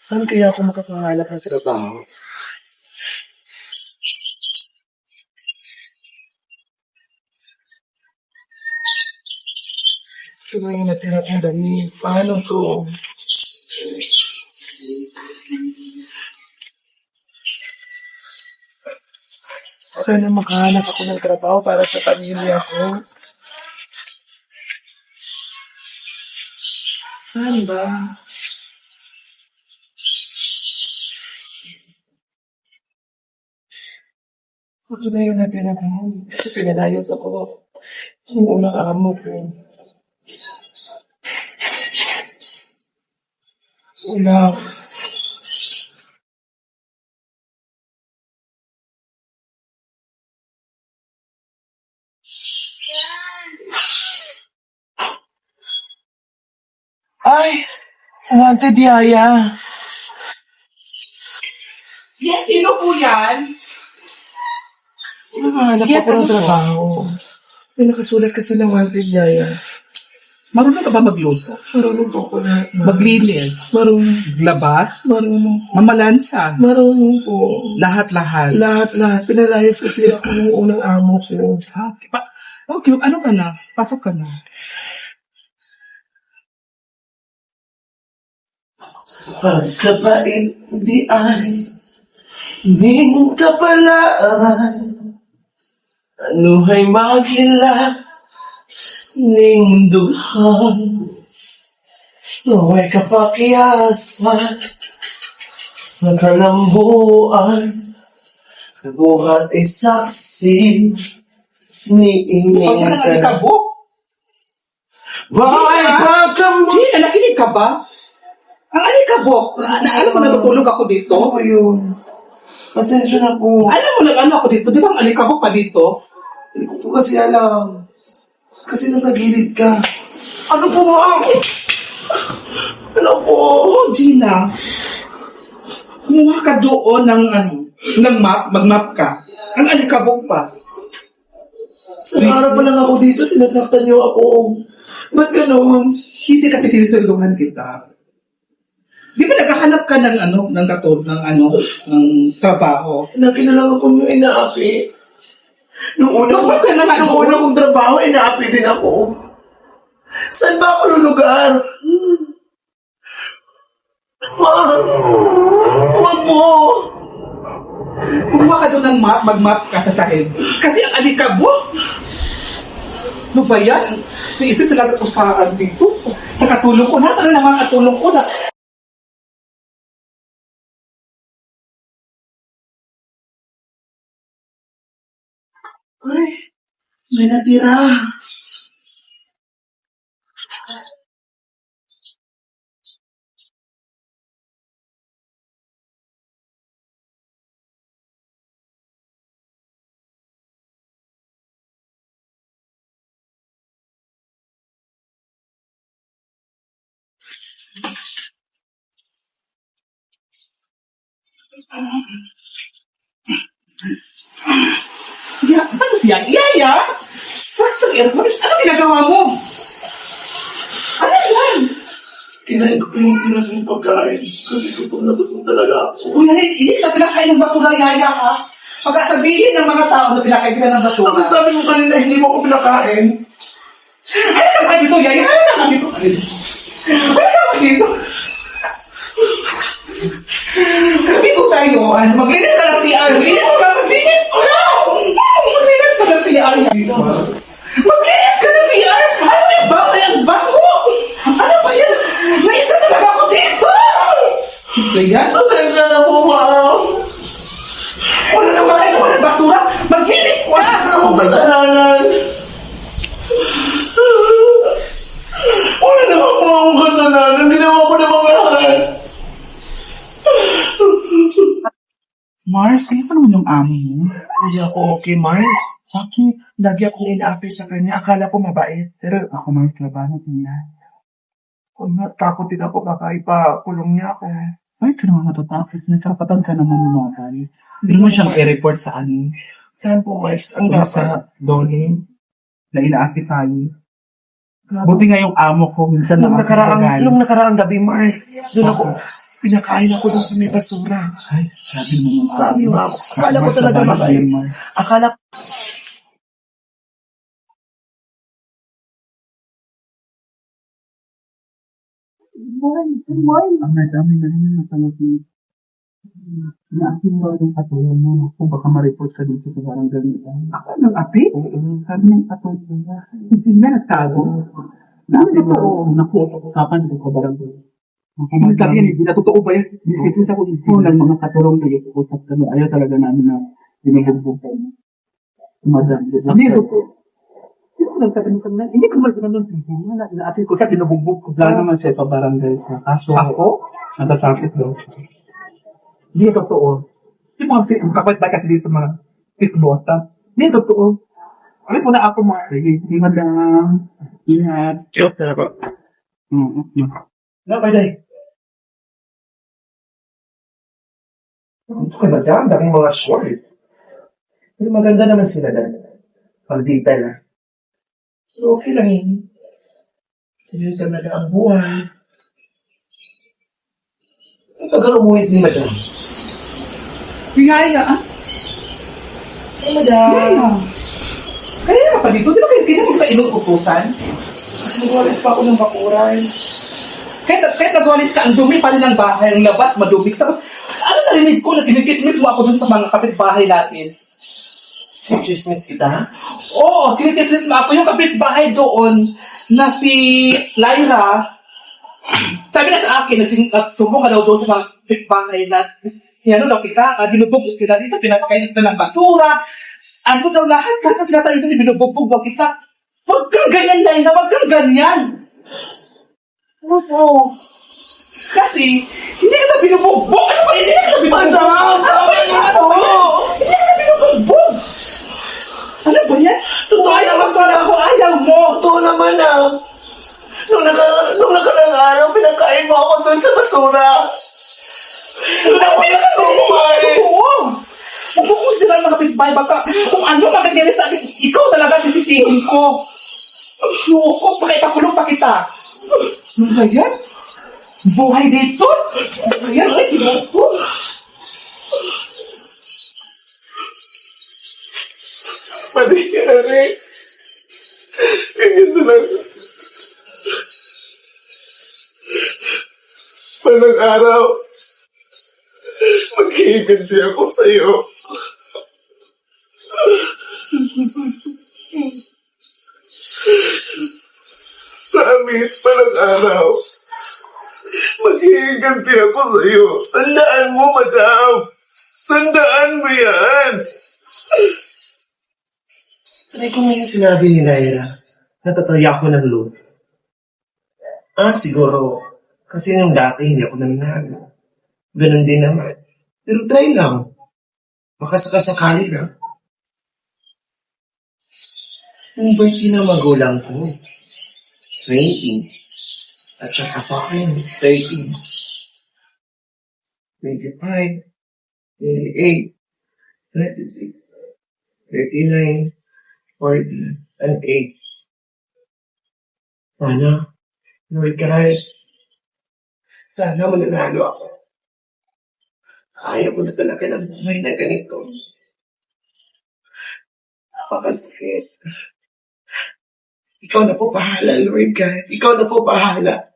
Saan kaya ako makakahanap ng trabaho? Ito na yung natira kong dami. Paano to? Sana makahanap ako ng trabaho para sa pamilya ko. Saan ba? Ito na yung natira ko. Kasi pinalayas ako. Yung unang amo ko. Wala. Ay! Wanted yaya. Yes, sino po yan? Nakahanap Yes, ako ng ano po? trabaho. May nakasulat kasi ng wanted yaya. Marunong ka ba magluto? Marunong po ako lahat. Maglinis? Marunong. Glaba? Marunong. Mamalansya? Marunong po. Lahat-lahat? Lahat. Pinalayas kasi ako ng unang amo ko. Ha? Okay, ano ka na? Pasok ka na. Pagkabait di ay ning kapalaran. Anuhay magila ning dughan. Naway kapakiyasan sa kalambuan. Kabuhat ay saksi ni Huwag ka ining na alikabok. Bakit pagkamo? Gina, nakinig ka ba? Ang alikabok. Alam mo, natutulog ako dito. Ano yun? Pasensya na po. Alam mo, nag-ano ako dito. Di ba ang alikabok pa dito? Hindi ko po kasi alam. Kasi nasa gilid ka. Ano po, ma'am? Ano po? Oh, Gina. Kumuha ka doon ng map, mag-map ka. Ang alikabok pa. Sa harap pa lang ako dito, sinasaktan niyo ako. Ba't ganun? Hindi kasi sinusulungan kita. Di ba naghahanap ka ng ng trabaho? Laki na lang ako yung inaapi. Nung una Bakit ka naman nung doon? una kong trabaho, inaapi din ako. Saan ba ako lulugar? Ma'am! Huwag mo! Kumuha ka doon ng map, mag-map ka sa sahig. Kasi ang alikabok. Ano ba yan? May isa talaga po sa dito. Sa katulong ko. Nasa na naman katulong ko na. Ay, may natira. Yeah, saan siya? Yaya! Ano ginagawa mo? Ano yan? Kinain ko pa yung pinaging pagkain. Kasi gutom na gutom talaga ako. Uy, hindi na pinakain ng basura, Yaya, ha? Pagkasabihin ng mga tao na pinakain ka ng basura. Bakit sabi mo kanina hindi mo ako pinakain? Ano ka dito, Yaya? Ano ka dito? Ano ka dito? Sabi ko sa'yo, maglinis ka ng CR. Maglinis ka ng CR. Maglinis ka ng CR. Ano yung baka yung bango? Ano ba yan? Naisa talaga ako dito. Kaya, Pasensya na po, ma'am. wala na makain ko ng basura. Maglinis ka. Wala akong kasalanan. Wala naman po akong kasalanan. Ginawa ko naman lahat. Mars, kamusta naman yung amo mo? Hindi ako okay, Mars. Bakit? Lagi akong inaapi sa kanya. Akala ko mabait. Pero Ako Mars, labanan niya. takot din ako baka ipakulong niya ako. Ay, ito naman matatakot. Nasapatan ka naman naman. Hindi mo siyang i-report sa amin. Saan po, Mars? Ang Kung dapat? sa Doni, na inaakit tayo. Buti nga yung amo ko, minsan Nung nakakagalit. nakaraang gabi, Mars. Doon ako. Pinakain ako dun sa may basura. Ay, sabi mo mga Sabi mo ako. Akala ko talaga mabait. Akala ko. Ang dami na rin na talaga. Naakin ba yung katulong mo kung baka ma-report sa dito sa barangay nila? Ako ng api? Oo. Sabi ng katulong nila. Hindi na nagtago. Naakin ba nakuusapan dito sa barangay? Hindi sabi yan, hindi na totoo ba yan? Kasi sa kung ng mga katulong na yung usap kami, ayaw talaga namin na binubugbog kayo. Madam. Ano yung totoo? Hindi ko mal ganun. Naatin ko siya, binubugbog ko. Wala naman siya sa barangay sa kaso. Ako? Natatraffic daw. Hindi totoo. Yung mga kapit ba kasi dito mga fitbota? Hindi totoo. Alam mo na ako mga. Sige, madam. Ingat. Yo, tara ko. Ba day? Ito ka ba dyan? Daming mga short. Pero maganda naman sila dyan. Pag-detail na. So, okay lang yun. Hindi talaga ang buhay. Ang tagal umuwi ni Madam. Biyaya, ah? Ay, Madam. Kaya nga pa dito, di ba kaya mo ka inuutusan? Kasi nagwalis pa ako ng bakuran. Kahit nagwalis ka, ang dumi pa rin ng bahay, ang labas, madumi. Tapos, ano narinig ko na tinikismis mo ako dun sa mga kapitbahay natin? Chismis kita? Oo, tinikismis mo ako. Yung kapitbahay doon na si Lyra, sabi na sa akin, nagsumbo ka daw doon sa mga kapitbahay natin. Yan, nakita, binubugbog kita dito, pinakainit na ng basura. Ano daw lahat sila tayo dito, binubugbog daw kita. Huwag kang ganyan, Lyra, huwag kang ganyan. Oo. Kasi, hindi kita binubugbog. Ano ba, hindi kita binubugbog. Madam, tama na ito. Hindi kita binubugbog. Ano ba yan? Totoo naman sila. Ako, ayaw mo. Totoo naman ah. Nung nakarang araw, pinakain mo ako doon sa basura. Doon ako kumain. Oo. Huwag mo kong sila ng kapitbahay. Baka kung ano magagyari sa akin, ikaw talaga sisisihin ko. Ayoko, pakipakulong pa kita. Ano ba yan? Buhay dito? Ano ba yan? Ay, ayoko. Mangyayari. Ganyan talaga. Palang araw, maghihiganti ako sa'yo. Promise, palang araw, maghihiganti ako sa'yo. Tandaan mo, madam. Tandaan mo yan. Try ko ngayon sinabi ni Lyra. Natataya ako ng load. Siguro. Kasi nung dati hindi ako nanalo. Ganun din naman. Pero try lang. Makasakasakali lang. Yung birthday ng magulang ko. 20. At saka sa akin, 13. 25. 28. 26. 39. 40, and 8. Sana, Lord guys, sana mananalo ako. Ayaw ko na talaga ng buhay na ganito. Napakasakit. Ikaw na po bahala, Lord God. Ikaw na po bahala.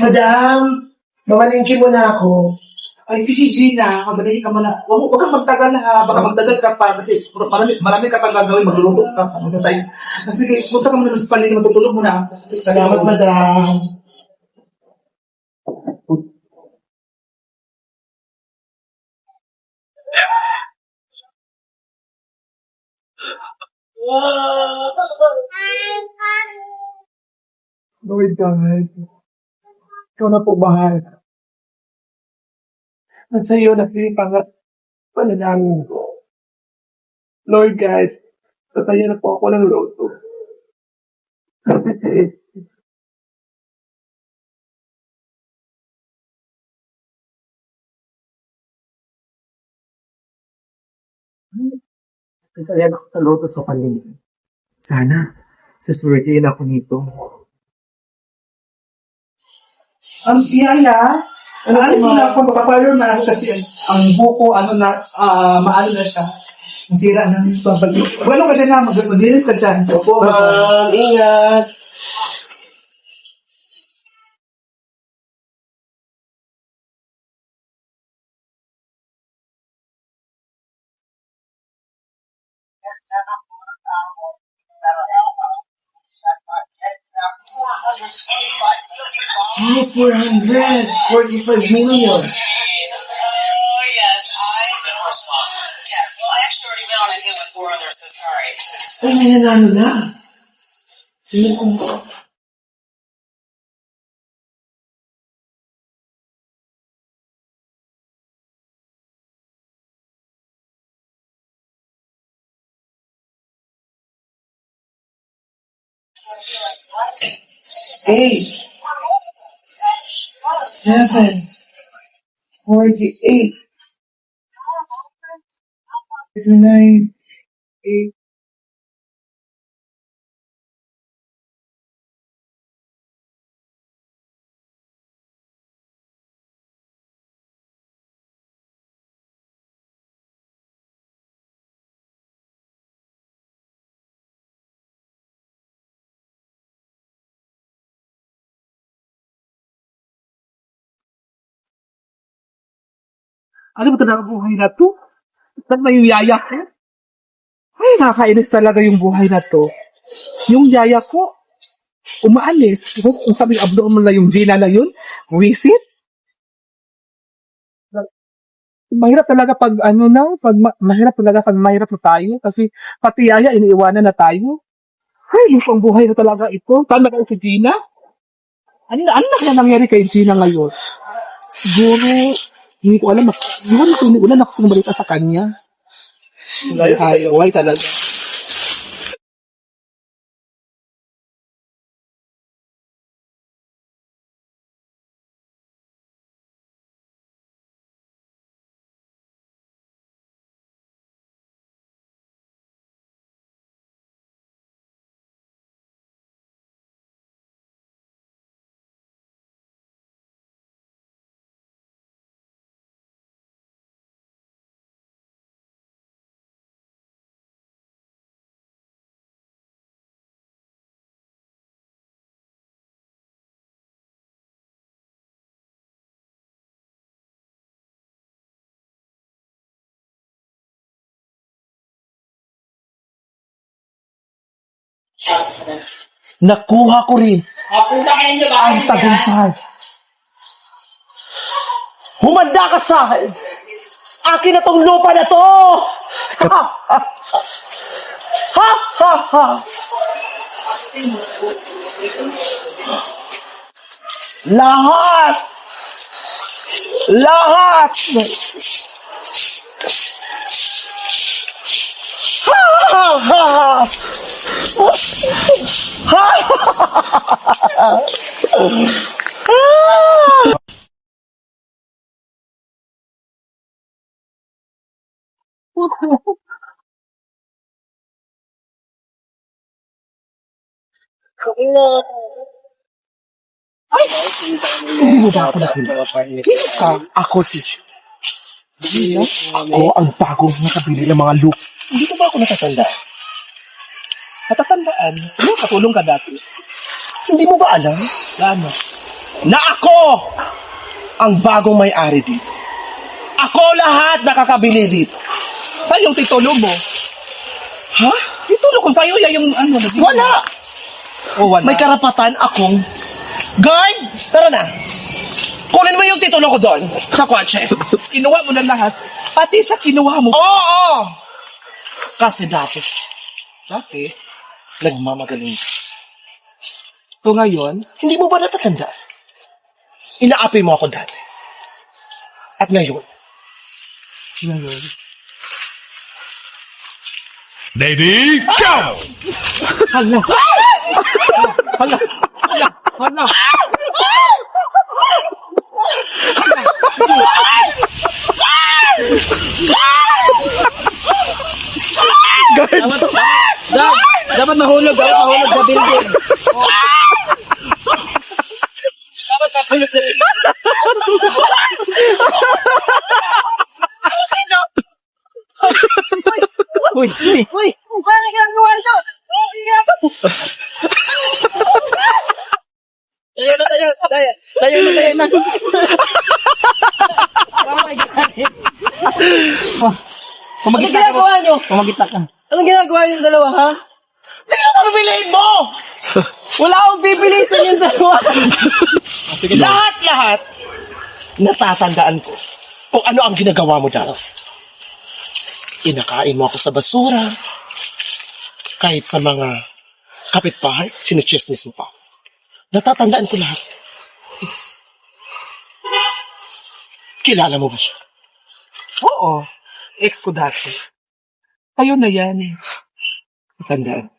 Madam, mamalingki mo na ako. Ay, sige, Gina. Magdali ka muna. Huwag kang magtagal ha. Baka magtagal ka pa kasi marami ka pang gagawin. Maglulungkot ka pa. Sige, punta ka muna sa paligid. Matutulog muna. Salamat, madam. Lord God, ikaw na po bahala. Nasa iyo na panalangin ko. Lord God, tatayan na po ako ng loto. Kaya ako sa loto sa paligid. Sana, suswertihin ako nito. Ang iyaya, alis mo na ako, papapalo na ako kasi ang buko, maalo na siya. Masira na yung pabalik. Wala ka dyan na, mag-dilis ka dyan. Opo, Ingat! Oh, 445 million. Oh, yes, I know. Yes, well, I actually already went on a deal with four others, so sorry. Ay, may nanalo na. Tingnan ko. Eight, 7, 48, 59, 8. ano ba talaga buhay na to? Saan may yaya ko? Ay, nakakainis talaga yung buhay na to. Yung yaya ko, umaalis. Kung sabi abnormal na yung Gina na yun, visit. Mahirap talaga pag mahirap talaga pag mahirap na tayo kasi pati yaya iniiwanan na tayo. Ay, yung pang buhay na talaga ito. Saan na si Gina? Ano na kaya nangyari kay Gina ngayon? Siguro, hindi ko alam. Siguro wala na ako balita sa kanya. Ay, talaga. Nakuha ko rin ang tagumpay. Humanda ka sa akin. Akin na tong lupa na to. Ha, ha, ha, ha, ha. Lahat. Lahat. Ha, ha, ha, ha. Hindi mo ba ako nakilala? Sino ka? Ako si Gina. Ako ang bagong nakabili ng mga look. Hindi ko ba ako natatanda? Natatandaan. Ano, katulong ka dati? Hindi mo ba alam Ano? na ako ang bagong may-ari dito? Ako lahat nakakabili dito. Saan yung titulo mo? Ha? Titulo ko sa'yo, yan yung Wala! O wala. May karapatan akong guard! Tara na! Kunin mo yung titulo ko doon sa kotse. Kinuha mo na lahat. Pati sa kinuha mo. Oo! Kasi dati, nagmamagaling. So ngayon, Hindi mo ba natatanda? Inaapi mo ako dati. At ngayon, Lady, go! hala. Hala. Hala. Hala. Dapat mahulog sa building. Dapat mahulog sa building. Uy! Paano ginagawa ito? Tayo na. Pumagit na ka. Pumagit na ka. Anong ginagawa yung dalawa, ha? Ano pipiliin mo? Wala akong pipiliin sa yung dalawa. Lahat, natatandaan ko kung ano ang ginagawa mo dyan. Inakain mo ako sa basura. Kahit sa mga kapitbahay, sinichismis mo pa. Natatandaan ko lahat. Kilala mo ba siya? Oo. Ex ko dati. Kayo na yan. Tandaan.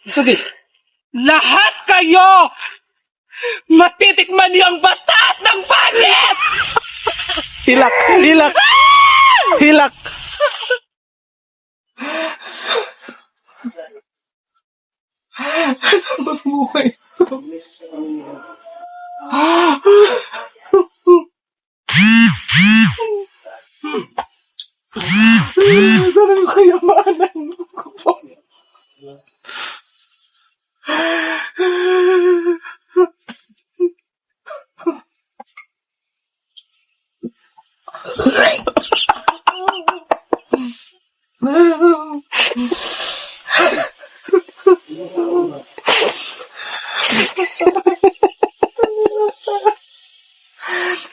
Sige, lahat kayo matitikman niyo ang batas ng pangit! Hilak! Saan ang kayamanan ko?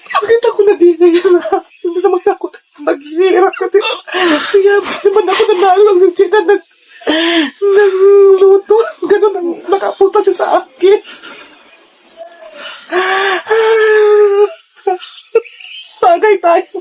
Bakit ako nadihirap? Hindi naman ako naghihirap kasi kaya naman ako nanalo ng sinchina nagluto. Ganun ang nakapusta siya sa akin. Bagay tayo.